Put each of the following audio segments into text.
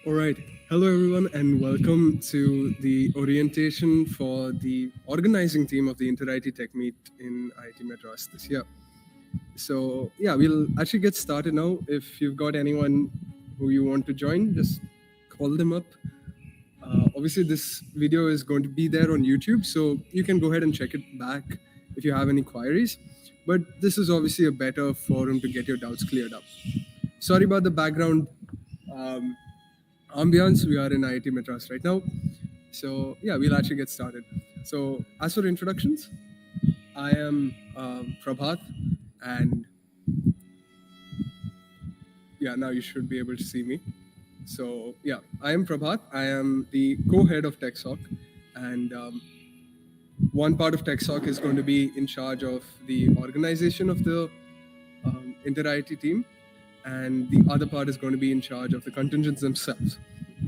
All right. Hello, everyone, and welcome to the orientation for the organizing team of the InterIIT Tech Meet in IIT Madras this year. So, yeah, we'll actually get started now. If you've got anyone who you want to join, just call them up. Obviously, this video is going to be there on YouTube, so you can go ahead and check it back if you have any queries. But this is obviously a better forum to get your doubts cleared up. Sorry about the background ambience. We are in IIT Madras right now. So yeah, we'll actually get started. So as for introductions, I am Prabhat, and yeah, now you should be able to see me. So yeah, I am Prabhat. I am the co-head of TechSoc, and one part of TechSoc is going to be in charge of the organization of the InterIIT team, and the other part is going to be in charge of the contingents themselves.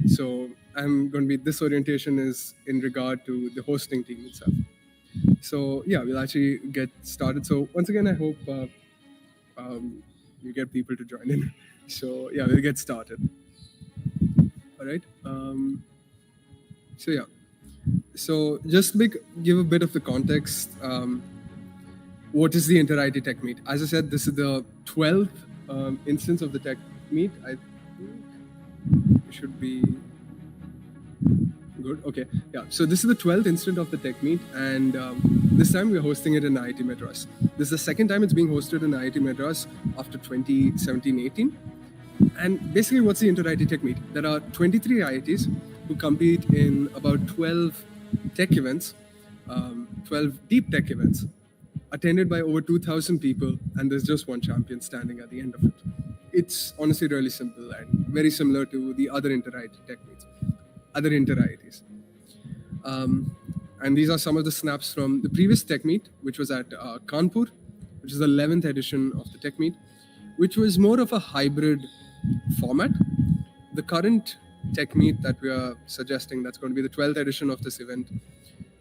So I'm going to be, this orientation is in regard to the hosting team itself. So yeah, we'll actually get started. So once again, I hope you get people to join in. So yeah, we'll get started. All right. So yeah. So just to give a bit of the context, what is the InterIIT Tech Meet? As I said, this is the 12th instance of the Tech Meet. I think it should be good. Okay, yeah. So this is the 12th instance of the Tech Meet, and this time we're hosting it in IIT Madras. This is the second time it's being hosted in IIT Madras after 2017-18. And basically, what's the InterIIT Tech Meet? There are 23 IITs who compete in about 12 tech events, 12 deep tech events, attended by over 2,000 people, and there's just one champion standing at the end of it. It's honestly really simple and very similar to the other InterIIT Tech Meets, other InterIITs. And these are some of the snaps from the previous Tech Meet, which was at Kanpur, which is the 11th edition of the Tech Meet, which was more of a hybrid format. The current Tech Meet that we are suggesting, that's going to be the 12th edition of this event,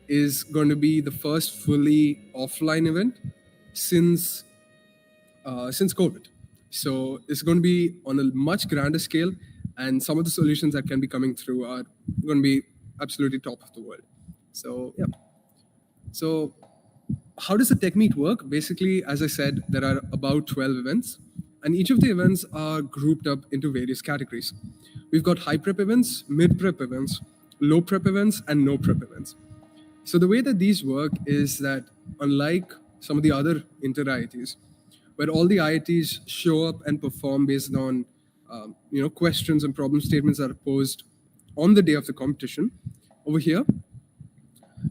is going to be the first fully offline event since COVID. So it's going to be on a much grander scale, and some of the solutions that can be coming through are going to be absolutely top of the world. So yeah. So how does the Tech Meet work? Basically, as I said, there are about 12 events, and each of the events are grouped up into various categories. We've got high prep events, mid prep events, low prep events, and no prep events. So the way that these work is that, unlike some of the other InterIITs, where all the IITs show up and perform based on questions and problem statements that are posed on the day of the competition, over here,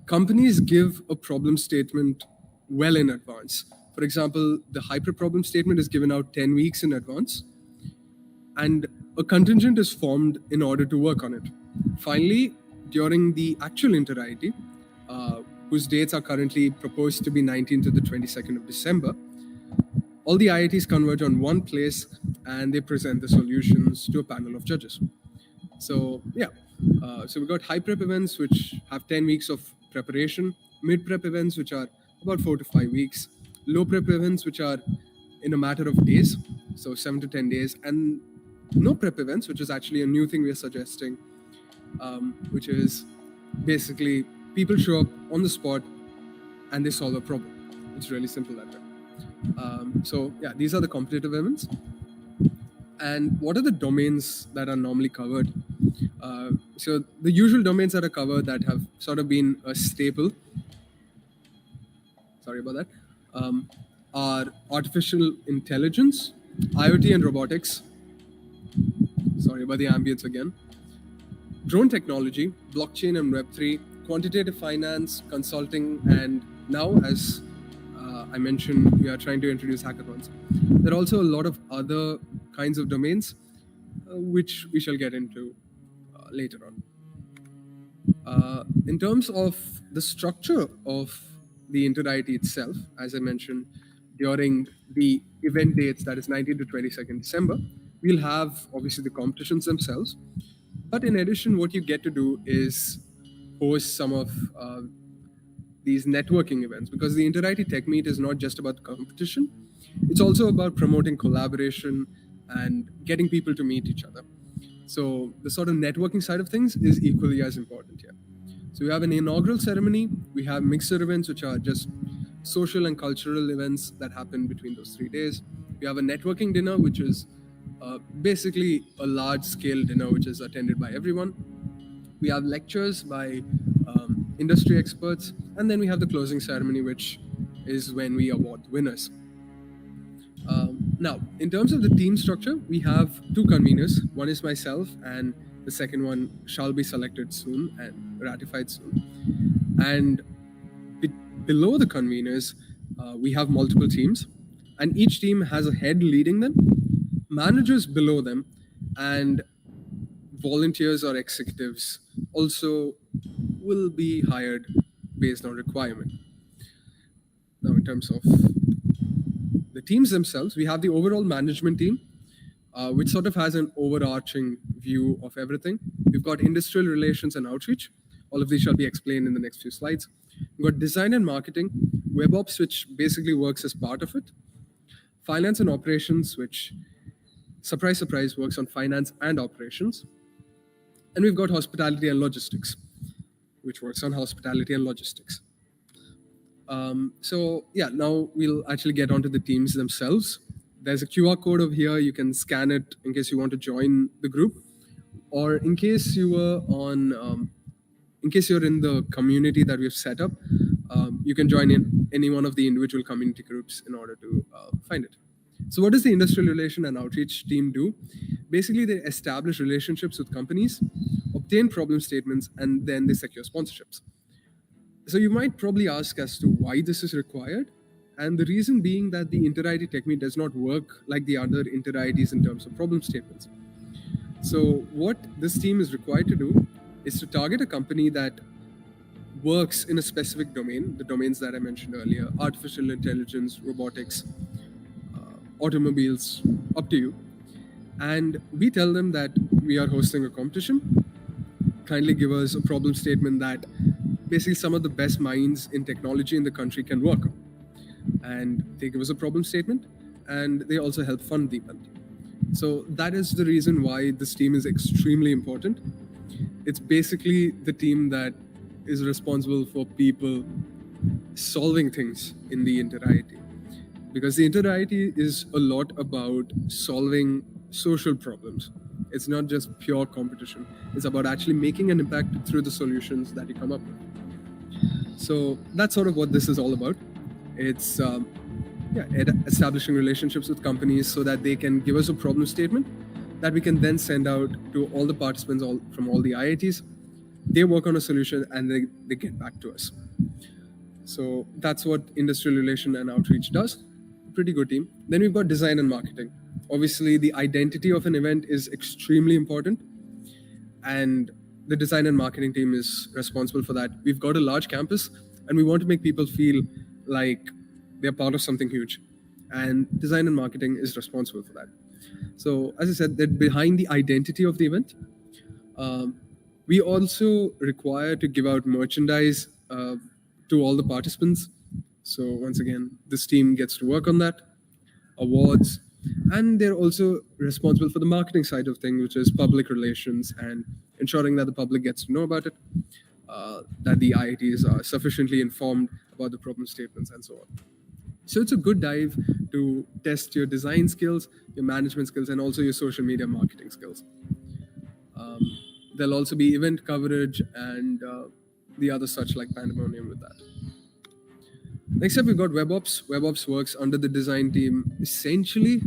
companies give a problem statement well in advance. For example, the high prep problem statement is given out 10 weeks in advance, and a contingent is formed in order to work on it. Finally, during the actual InterIIT, whose dates are currently proposed to be 19th to the 22nd of December, all the IITs converge on one place and they present the solutions to a panel of judges. So yeah, so we've got high prep events which have 10 weeks of preparation, mid prep events which are about 4 to 5 weeks, low prep events which are in a matter of days, so 7 to 10 days, and no prep events, which is actually a new thing we're suggesting, which is basically people show up on the spot and they solve a problem. It's really simple that way. So yeah, these are the competitive events. And what are the domains that are normally covered? So the usual domains that are covered that have sort of been a staple, sorry about that, are artificial intelligence, IoT and robotics, sorry about the ambience again, drone technology, blockchain and Web3, quantitative finance, consulting, and now, as I mentioned, we are trying to introduce hackathons. There are also a lot of other kinds of domains, which we shall get into later on. In terms of the structure of the InterIIT itself, as I mentioned, during the event dates, that is 19th to 22nd December, we'll have obviously the competitions themselves. But in addition, what you get to do is host some of these networking events, because the InterIIT Tech Meet is not just about competition, it's also about promoting collaboration and getting people to meet each other. So the sort of networking side of things is equally as important here. So we have an inaugural ceremony, we have mixer events, which are just social and cultural events that happen between those 3 days. We have a networking dinner, which is basically a large scale dinner, which is attended by everyone. We have lectures by industry experts, and then we have the closing ceremony, which is when we award the winners. Now, in terms of the team structure, we have two conveners. One is myself, and the second one shall be selected soon and ratified soon. And below the conveners, we have multiple teams, and each team has a head leading them, managers below them, and volunteers or executives also will be hired based on requirement. Now, in terms of the teams themselves, we have the overall management team, which sort of has an overarching view of everything. We've got industrial relations and outreach. All of these shall be explained in the next few slides. We've got design and marketing, web ops, which basically works as part of it, finance and operations, which, surprise, surprise, works on finance and operations. And we've got hospitality and logistics, which works on hospitality and logistics. So yeah, now we'll actually get onto the teams themselves. There's a QR code over here. You can scan it in case you want to join the group, or in case you were on, in case you're in the community that we've set up, you can join in any one of the individual community groups in order to find it. So what does the industrial relation and outreach team do? Basically, they establish relationships with companies, obtain problem statements, and then they secure sponsorships. So you might probably ask as to why this is required. And the reason being that the InterIIT Tech Meet does not work like the other InterIITs in terms of problem statements. So what this team is required to do is to target a company that works in a specific domain, the domains that I mentioned earlier, artificial intelligence, robotics, automobiles, up to you. And we tell them that we are hosting a competition. Kindly give us a problem statement that basically some of the best minds in technology in the country can work on. And they give us a problem statement, and they also help fund the event. So that is the reason why this team is extremely important. It's basically the team that is responsible for people solving things in the InterIIT. Because the InterIIT is a lot about solving social problems. It's not just pure competition. It's about actually making an impact through the solutions that you come up with. So that's sort of what this is all about. It's establishing relationships with companies so that they can give us a problem statement that we can then send out to all the participants from all the IITs. They work on a solution and they get back to us. So that's what industrial relation and outreach does. Pretty good team. Then we've got design and marketing. Obviously, the identity of an event is extremely important, and the design and marketing team is responsible for that. We've got a large campus, and we want to make people feel like they're part of something huge, and design and marketing is responsible for that. So, as I said, that behind the identity of the event, we also require to give out merchandise to all the participants. So once again, this team gets to work on that, awards, and they're also responsible for the marketing side of things, which is public relations and ensuring that the public gets to know about it, that the IITs are sufficiently informed about the problem statements and so on. So it's a good dive to test your design skills, your management skills, and also your social media marketing skills. There'll also be event coverage and the other such like pandemonium with that. Next up, we've got web ops. Web ops works under the design team essentially.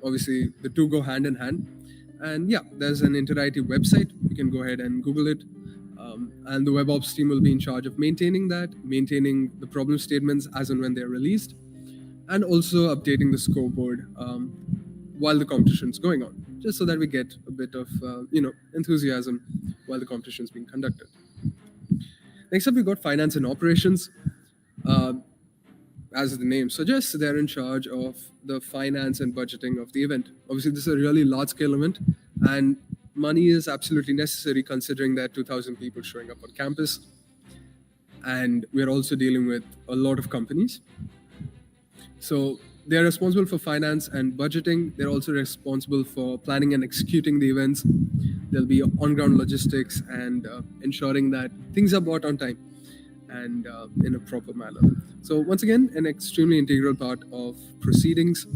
Obviously, the two go hand in hand. And yeah, there's an InterIIT website. You can go ahead and Google it. And the web ops team will be in charge of maintaining that, maintaining the problem statements as and when they're released, and also updating the scoreboard while the competition's going on, just so that we get a bit of enthusiasm while the competition's being conducted. Next up, we've got finance and operations. As the name suggests, they're in charge of the finance and budgeting of the event. Obviously, this is a really large-scale event, and money is absolutely necessary considering there are 2,000 people showing up on campus. And we're also dealing with a lot of companies. So They're responsible for finance and budgeting. They're also responsible for planning and executing the events. There'll be on-ground logistics and ensuring that things are bought on time and in a proper manner. So once again, an extremely integral part of proceedings.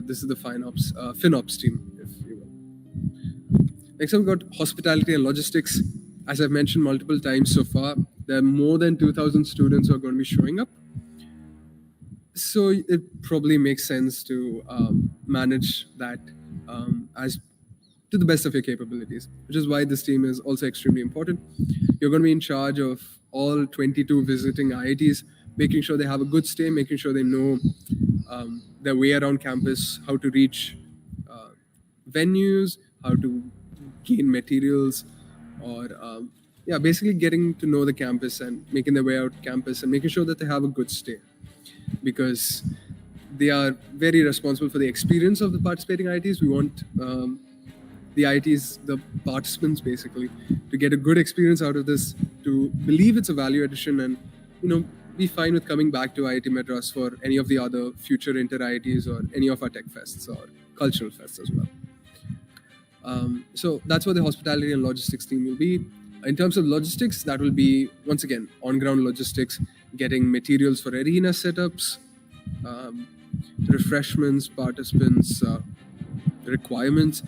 This is the FinOps team, if you will. Next up, we've got hospitality and logistics. As I've mentioned multiple times so far, there are more than 2,000 students who are going to be showing up. So it probably makes sense to manage that as to the best of your capabilities, which is why this team is also extremely important. You're going to be in charge of all 22 visiting IITs, making sure they have a good stay, making sure they know their way around campus, how to reach venues, how to gain materials, or basically getting to know the campus and making their way out campus and making sure that they have a good stay, because they are very responsible for the experience of the participating IITs. We want the IITs, the participants basically, to get a good experience out of this, to believe it's a value addition, and be fine with coming back to IIT Madras for any of the other future InterIITs or any of our tech fests or cultural fests as well. So that's what the hospitality and logistics team will be. In terms of logistics, that will be, once again, on-ground logistics, getting materials for arena setups, refreshments, participants, requirements.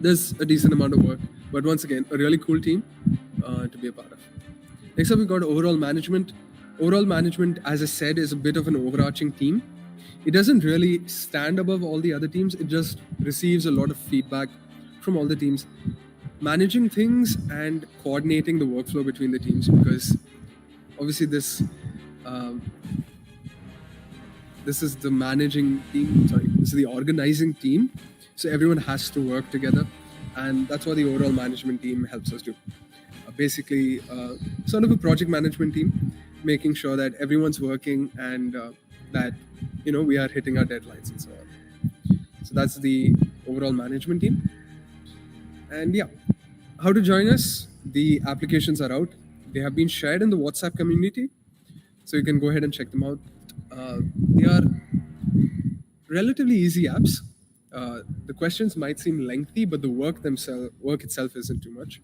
There's a decent amount of work, but once again, a really cool team to be a part of. Next up, we've got overall management. Overall management, as I said, is a bit of an overarching team. It doesn't really stand above all the other teams. It just receives a lot of feedback from all the teams, managing things and coordinating the workflow between the teams, because obviously this is the managing team. This is the organizing team. So everyone has to work together, and that's what the overall management team helps us do. Basically, sort of a project management team, making sure that everyone's working and that we are hitting our deadlines and so on. So that's the overall management team. And how to join us? The applications are out. They have been shared in the WhatsApp community, so you can go ahead and check them out. They are relatively easy apps. The questions might seem lengthy, but the work itself isn't too much.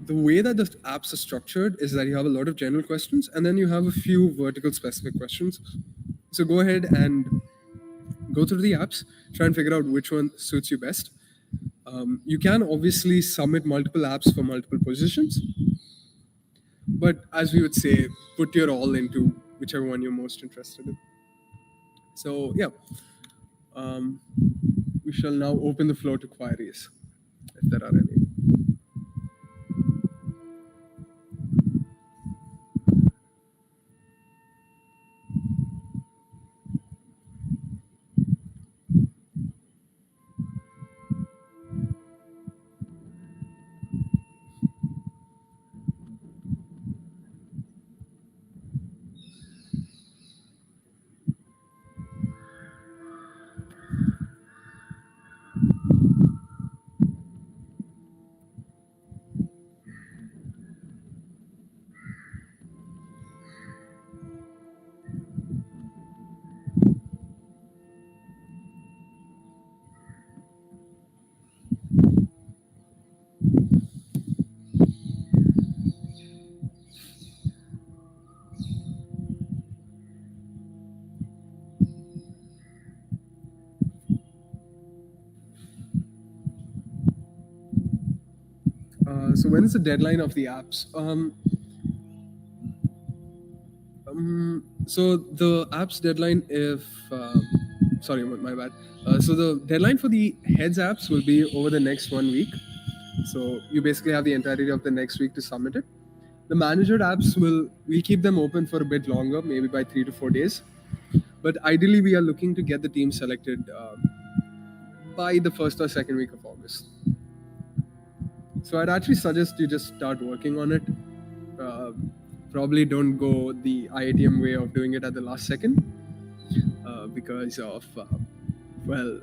The way that the apps are structured is that you have a lot of general questions, and then you have a few vertical specific questions. So go ahead and go through the apps, try and figure out which one suits you best. You can obviously submit multiple apps for multiple positions, but as we would say, put your all into whichever one you're most interested in. So we shall now open the floor to queries, if there are any. So when is the deadline of the apps? So the apps deadline, sorry, my bad. So the deadline for the heads apps will be over the next 1 week. So you basically have the entirety of the next week to submit it. The manager apps we'll keep them open for a bit longer, maybe by 3 to 4 days. But ideally, we are looking to get the team selected by the first or second week of August. So I'd actually suggest you just start working on it. Probably don't go the IITM way of doing it at the last second, because of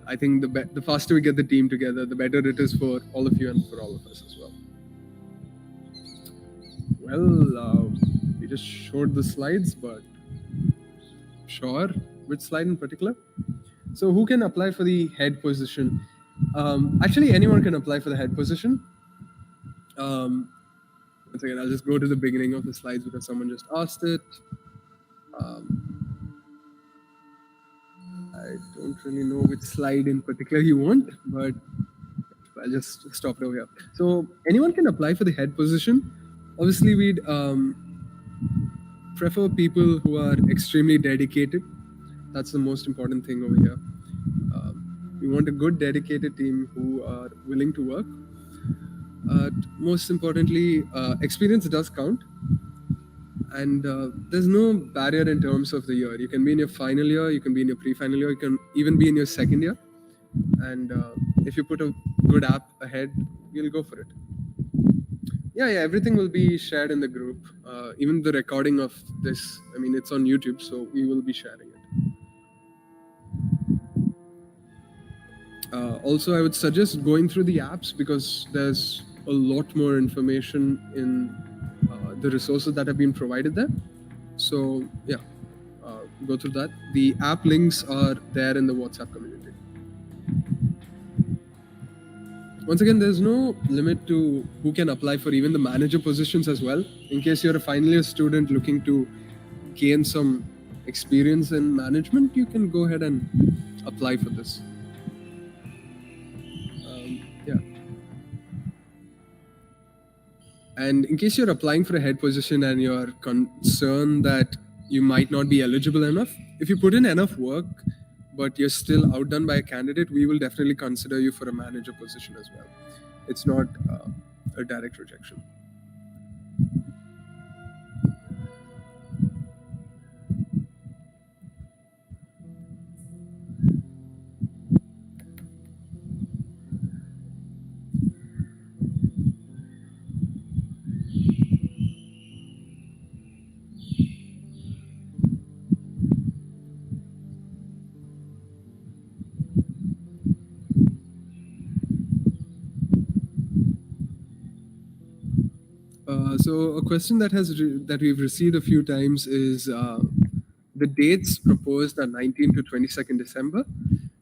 I think the faster we get the team together, the better it is for all of you and for all of us as well. Well, we just showed the slides, but sure which slide in particular. So who can apply for the head position? Actually, anyone can apply for the head position. Once again, I'll just go to the beginning of the slides because someone just asked it. I don't really know which slide in particular you want, but I'll just stop it over here. So anyone can apply for the head position. Obviously, we'd prefer people who are extremely dedicated. That's the most important thing over here. We want a good, dedicated team who are willing to work. Most importantly, experience does count. And there's no barrier in terms of the year. You can be in your final year, you can be in your pre-final year, you can even be in your second year. And if you put a good app ahead, you'll go for it. Yeah, everything will be shared in the group. Even the recording of this, I mean, it's on YouTube, so we will be sharing it. Also, I would suggest going through the apps because there's a lot more information in the resources that have been provided there. So yeah, go through that. The app links are there in the WhatsApp community. Once again, there's no limit to who can apply for even the manager positions as well. In case you're a final year student looking to gain some experience in management, you can go ahead and apply for this. And in case you're applying for a head position and you're concerned that you might not be eligible enough, if you put in enough work, but you're still outdone by a candidate, we will definitely consider you for a manager position as well. It's not a direct rejection. So a question that we've received a few times is the dates proposed are 19 to 22nd December.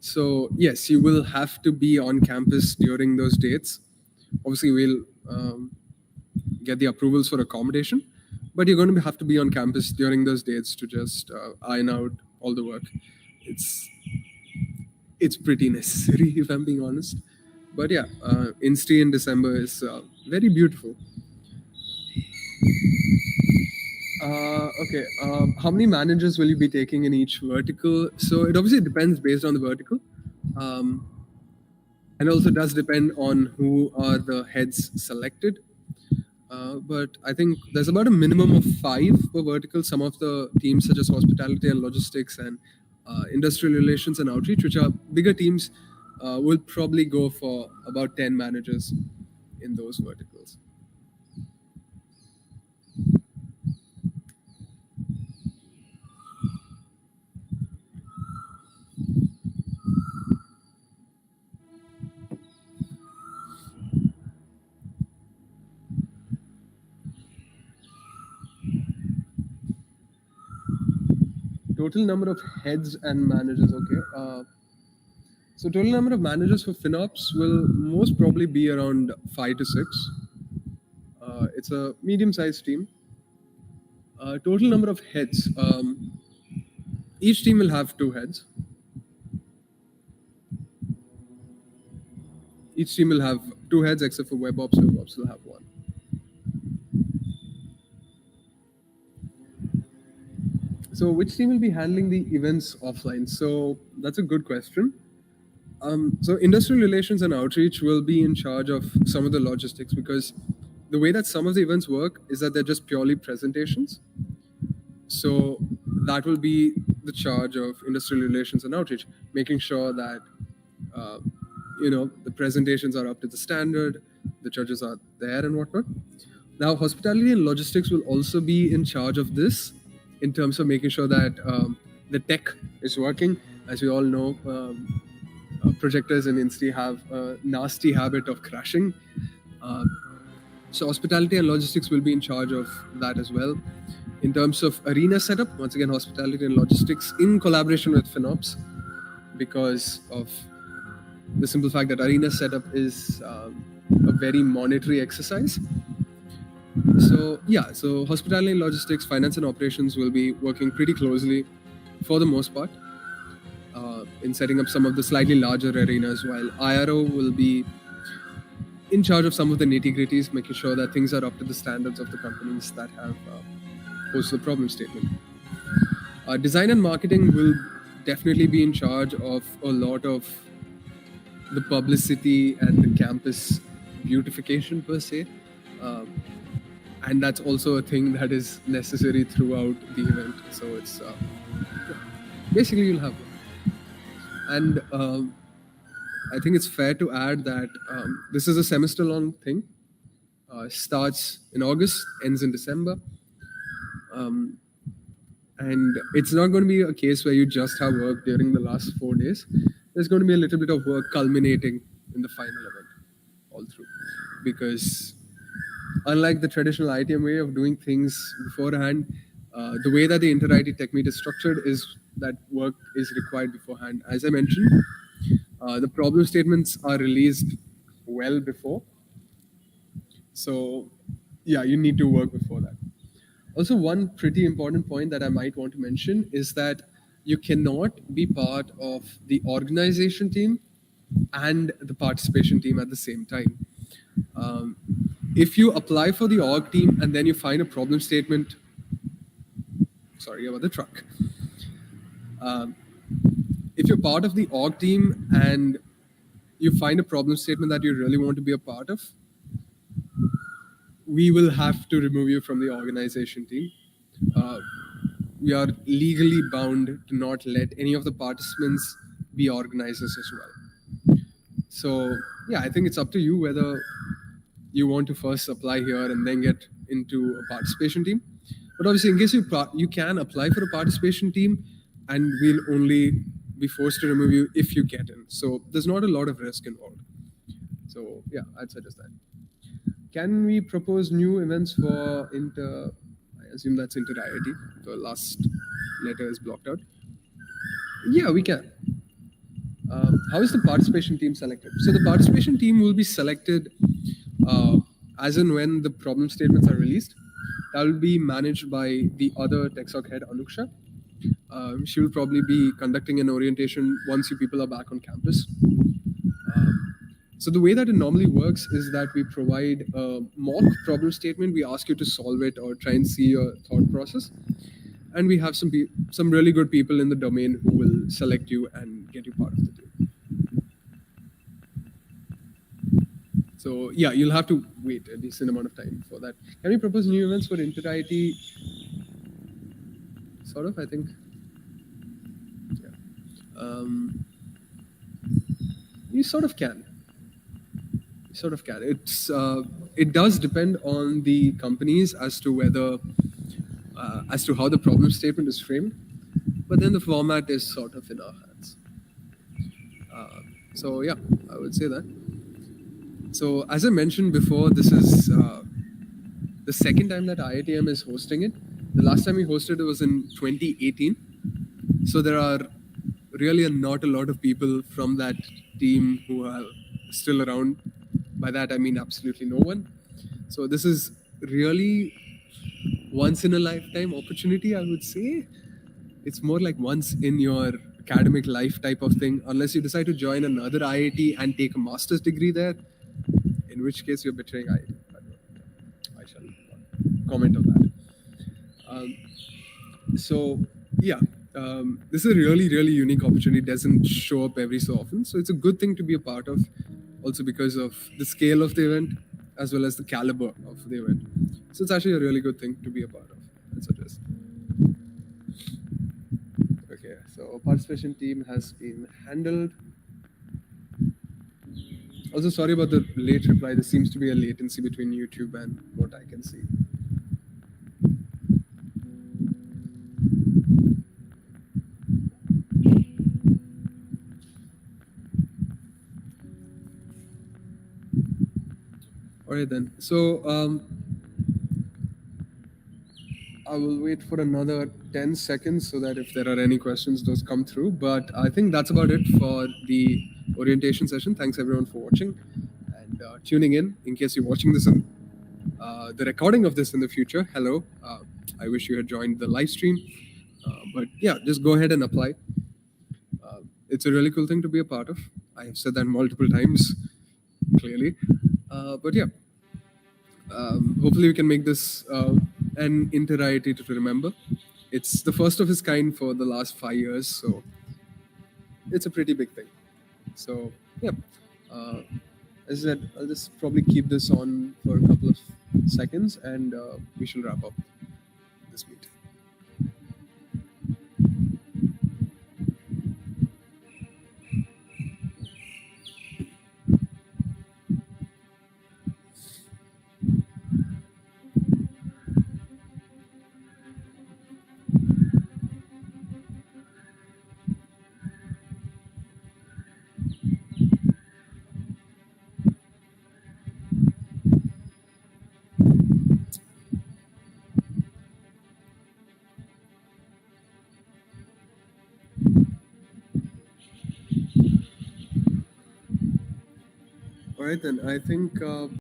So yes, you will have to be on campus during those dates. Obviously, we'll get the approvals for accommodation, but you're going to have to be on campus during those dates to just iron out all the work. It's pretty necessary, if I'm being honest. But yeah, InterIIT in December is very beautiful. Okay. How many managers will you be taking in each vertical? So it obviously depends based on the vertical. And also does depend on who are the heads selected. But I think there's about a minimum of 5 per vertical. Some of the teams such as hospitality and logistics and industrial relations and outreach, which are bigger teams, will probably go for about 10 managers in those verticals. Total number of heads and managers, okay. So total number of managers for FinOps will most probably be around 5 to 6. It's a medium-sized team. Total number of heads. Each team will have 2 heads. Each team will have 2 heads except for WebOps. WebOps will have 1. So which team will be handling the events offline? So that's a good question. So industrial relations and outreach will be in charge of some of the logistics because the way that some of the events work is that they're just purely presentations. So that will be the charge of industrial relations and outreach, making sure that the presentations are up to the standard, the judges are there and whatnot. Now, hospitality and logistics will also be in charge of this in terms of making sure that the tech is working. As we all know, projectors in InterIIT have a nasty habit of crashing. So hospitality and logistics will be in charge of that as well. In terms of arena setup, once again, hospitality and logistics in collaboration with FinOps, because of the simple fact that arena setup is a very monetary exercise. So yeah, so hospitality and logistics, finance and operations will be working pretty closely for the most part in setting up some of the slightly larger arenas, while IRO will be in charge of some of the nitty-gritties, making sure that things are up to the standards of the companies that have posted the problem statement. Design and marketing will definitely be in charge of a lot of the publicity and the campus beautification per se. And that's also a thing that is necessary throughout the event. So it's basically you'll have one. And I think it's fair to add that this is a semester-long thing. Starts in August, ends in December. And it's not going to be a case where you just have work during the last 4 days. There's going to be a little bit of work culminating in the final event all through. Because unlike the traditional ITM way of doing things beforehand, the way that the InterIIT Tech Meet is structured is that work is required beforehand. As I mentioned, the problem statements are released well before. So yeah, you need to work before that. Also, one pretty important point that I might want to mention is that you cannot be part of the organization team and the participation team at the same time. If you apply for the org team and then you find a problem statement, sorry about the truck. If you're part of the org team and you find a problem statement that you really want to be a part of, we will have to remove you from the organization team. We are legally bound to not let any of the participants be organizers as well. So yeah, I think it's up to you whether you want to first apply here and then get into a participation team. But obviously, in case you can apply for a participation team, and we'll only be forced to remove you if you get in. So there's not a lot of risk involved. So yeah, I'd suggest that. Can we propose new events for Inter? I assume that's InterIIT. The last letter is blocked out. Yeah, we can. How is the participation team selected? So the participation team will be selected as and when the problem statements are released. That will be managed by the other TechSoc head, Anuksha. She will probably be conducting an orientation once you people are back on campus. So the way that it normally works is that we provide a mock problem statement. We ask you to solve it or try and see your thought process. And we have some really good people in the domain who will select you and get you part of the team. So yeah, you'll have to wait a decent amount of time for that. Can we propose new events for InterIIT? Sort of, I think. Yeah. You sort of can. It does depend on the companies as to whether as to how the problem statement is framed, but then the format is sort of in our hands. So yeah, I would say that. So as I mentioned before, this is the second time that IITM is hosting it. The last time we hosted it was in 2018. So there are really not a lot of people from that team who are still around. By that, I mean absolutely no one. So this is really once in a lifetime opportunity, I would say. It's more like once in your academic life type of thing, unless you decide to join another IIT and take a master's degree there, in which case you're betraying IIT. I shall not comment on that. So yeah, this is a really, really unique opportunity. It doesn't show up every so often. So it's a good thing to be a part of, also because of the scale of the event, as well as the caliber of the event. So it's actually a really good thing to be a part of, I suggest. Okay, so our participation team has been handled. Also, sorry about the late reply. There seems to be a latency between YouTube and what I can see. All right then. So I will wait for another 10 seconds so that if there are any questions, those come through. But I think that's about it for the orientation session. Thanks everyone for watching and tuning in. In case you're watching this in the recording of this in the future, hello. I wish you had joined the live stream. But yeah, just go ahead and apply. It's a really cool thing to be a part of. I have said that multiple times, clearly. But yeah, hopefully we can make this an InterIIT to remember. It's the first of its kind for the last 5 years, so it's a pretty big thing. So yeah, uh, as I said, I'll just probably keep this on for a couple of seconds, and we shall wrap up this meet. All right, then I think